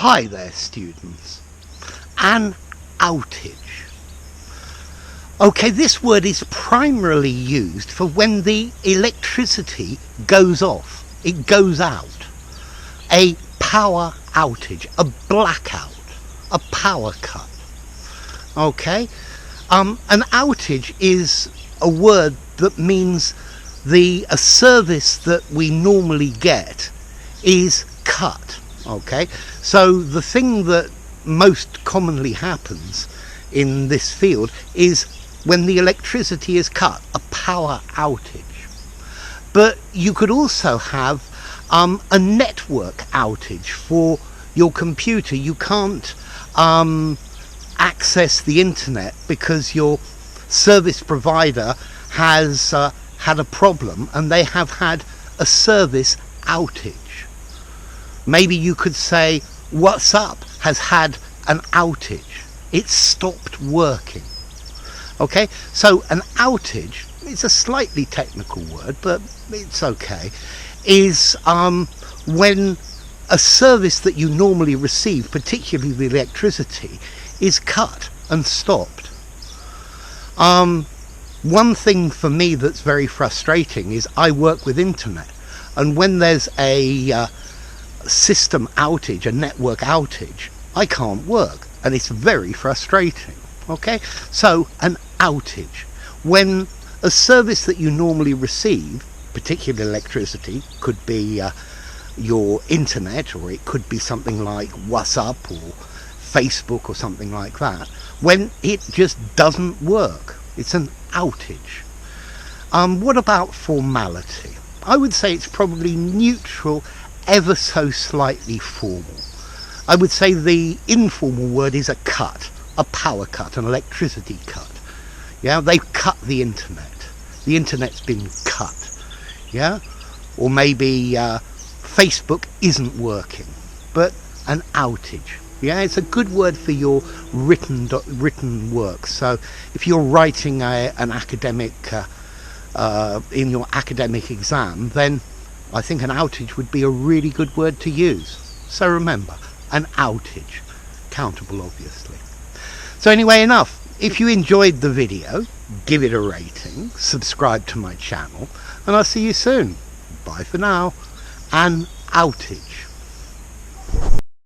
Hi there students. An outage. Okay, this word is primarily used for when the electricity goes off, it goes out. A power outage, a blackout, a power cut. Okay, an outage is a word that means a service that we normally get is cut. Okay, so the thing that most commonly happens in this field is when the electricity is cut, a power outage. But you could also have a network outage for your computer. You can't access the internet because your service provider has had a problem and they have had a service outage. Maybe you could say WhatsApp has had an outage. It's stopped working. Okay, so an outage, it's a slightly technical word, but it's okay, is when a service that you normally receive, particularly the electricity, is cut and stopped. One thing for me that's very frustrating is I work with internet, and when there's a system outage, a network outage, I can't work, and it's very frustrating. Okay, so an outage, when a service that you normally receive, particularly electricity, could be your internet, or it could be something like WhatsApp or Facebook or something like that, when it just doesn't work, it's an outage. What about formality? I would say it's probably neutral, ever so slightly formal. I would say the informal word is a cut, a power cut, an electricity cut. Yeah, they've cut the internet. The internet's been cut. Yeah, or maybe Facebook isn't working, but an outage. Yeah, it's a good word for your written work. So if you're writing an academic in your academic exam, then I think an outage would be a really good word to use. So remember, an outage, countable obviously. So anyway, enough. If you enjoyed the video, give it a rating, subscribe to my channel, and I'll see you soon. Bye for now. An outage.